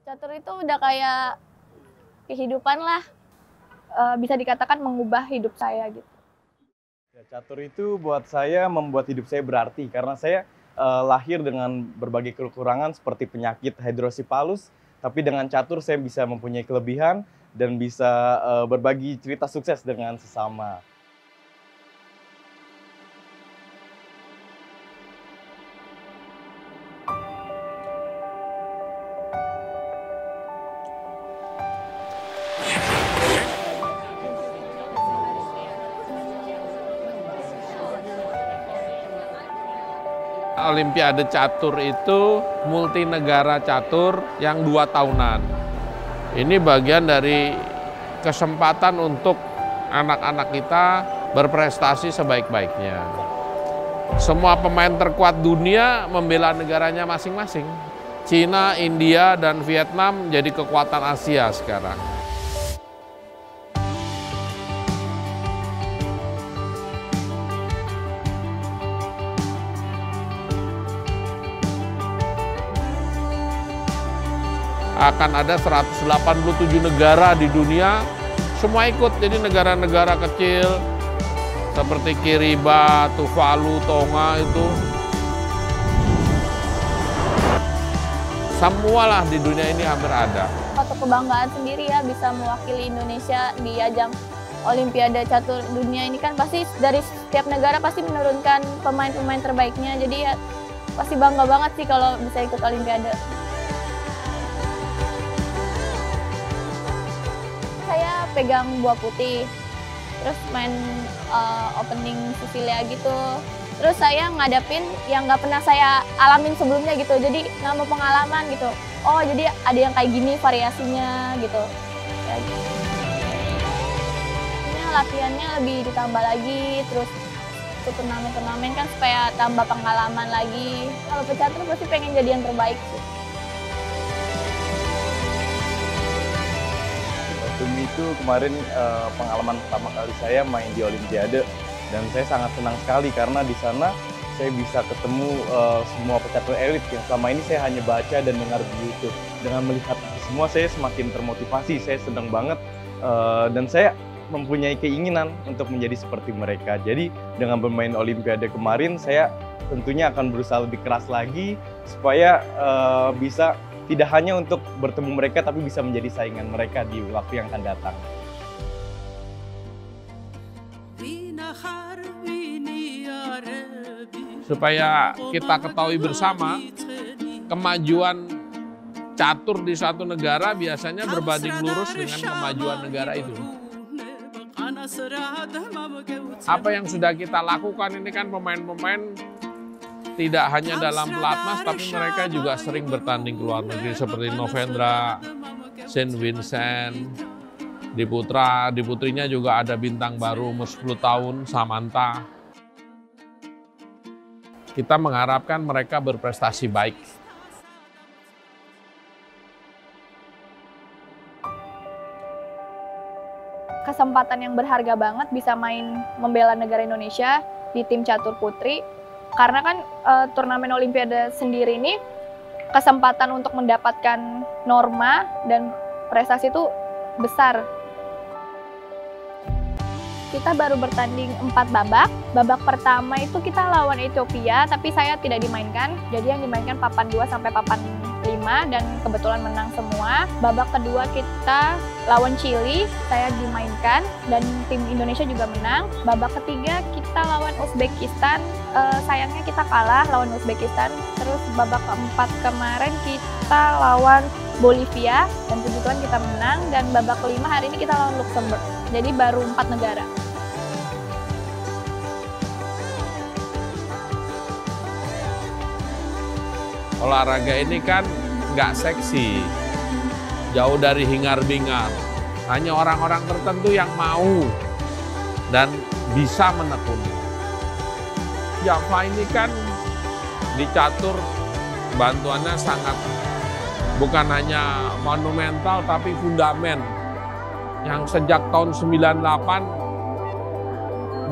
Catur itu udah kayak kehidupan lah, bisa dikatakan mengubah hidup saya gitu. Ya, catur itu buat saya membuat hidup saya berarti karena saya lahir dengan berbagai kekurangan seperti penyakit hidrosipalus, tapi dengan catur saya bisa mempunyai kelebihan dan bisa berbagi cerita sukses dengan sesama. Olimpiade Catur itu multinegara catur yang 2 tahunan. Ini bagian dari kesempatan untuk anak-anak kita berprestasi sebaik-baiknya. Semua pemain terkuat dunia membela negaranya masing-masing. Cina, India, dan Vietnam jadi kekuatan Asia sekarang. Akan ada 187 negara di dunia, semua ikut. Jadi negara-negara kecil seperti Kiribati, Tuvalu, Tonga itu semualah di dunia ini hampir ada. Suatu kebanggaan sendiri ya bisa mewakili Indonesia di ajang Olimpiade Catur Dunia ini kan pasti dari setiap negara pasti menurunkan pemain-pemain terbaiknya. Jadi ya pasti bangga banget sih kalau bisa ikut Olimpiade. Saya pegang buah putih, terus main opening Sicilia gitu. Terus saya ngadapin yang nggak pernah saya alamin sebelumnya gitu, jadi nambah pengalaman gitu. Oh jadi ada yang kayak gini variasinya gitu. Ya, gitu. Latihannya lebih ditambah lagi, terus ikut turnamen-turnamen kan supaya tambah pengalaman lagi. Kalau pecatur pasti pengen jadi yang terbaik sih. Demi itu kemarin pengalaman pertama kali saya main di Olimpiade dan saya sangat senang sekali karena di sana saya bisa ketemu semua pecatur elit yang selama ini saya hanya baca dan dengar di YouTube. Dengan melihat semua saya semakin termotivasi, saya senang banget dan saya mempunyai keinginan untuk menjadi seperti mereka. Jadi dengan bermain Olimpiade kemarin saya tentunya akan berusaha lebih keras lagi supaya bisa tidak hanya untuk bertemu mereka, tapi bisa menjadi saingan mereka di waktu yang akan datang. Supaya kita ketahui bersama, kemajuan catur di suatu negara biasanya berbanding lurus dengan kemajuan negara itu. Apa yang sudah kita lakukan ini kan pemain-pemain tidak hanya dalam pelatnas, tapi mereka juga sering bertanding ke luar negeri seperti Novendra, Saint Vincent, di putrinya juga ada bintang baru umur 10 tahun, Samantha. Kita mengharapkan mereka berprestasi baik. Kesempatan yang berharga banget bisa main membela negara Indonesia di tim catur putri. Karena kan turnamen Olimpiade sendiri ini kesempatan untuk mendapatkan norma dan prestasi itu besar. Kita baru bertanding 4 babak. Babak pertama itu kita lawan Ethiopia, tapi saya tidak dimainkan. Jadi yang dimainkan papan 2 sampai papan 5 dan kebetulan menang semua. Babak kedua kita lawan Chili, saya dimainkan dan tim Indonesia juga menang. Babak ketiga kita lawan Uzbekistan, sayangnya kita kalah lawan Uzbekistan. Terus babak keempat kemarin kita lawan Bolivia dan puji Tuhan kita menang. Dan babak kelima hari ini kita lawan Luxembourg. Jadi baru 4 negara. Olahraga ini kan nggak seksi, jauh dari hingar-bingar. Hanya orang-orang tertentu yang mau dan bisa menekuni. Java ini kan di catur bantuannya sangat bukan hanya monumental tapi fundamen. Yang sejak tahun 98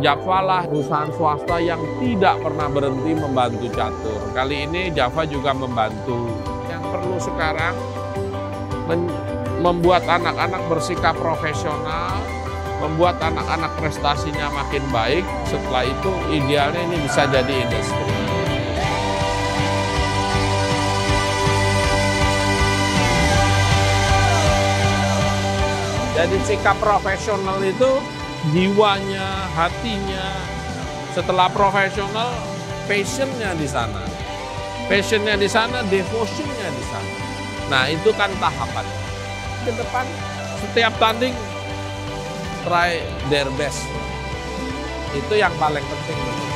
Java lah perusahaan swasta yang tidak pernah berhenti membantu catur. Kali ini Java juga membantu. Yang perlu sekarang membuat anak-anak bersikap profesional, membuat anak-anak prestasinya makin baik. Setelah itu idealnya ini bisa jadi industri. Jadi sikap profesional itu jiwanya, hatinya. Setelah profesional, passionnya di sana. Passionnya di sana, devotionnya di sana. Nah itu kan tahapan. Ke depan setiap tanding try their best. Itu yang paling penting.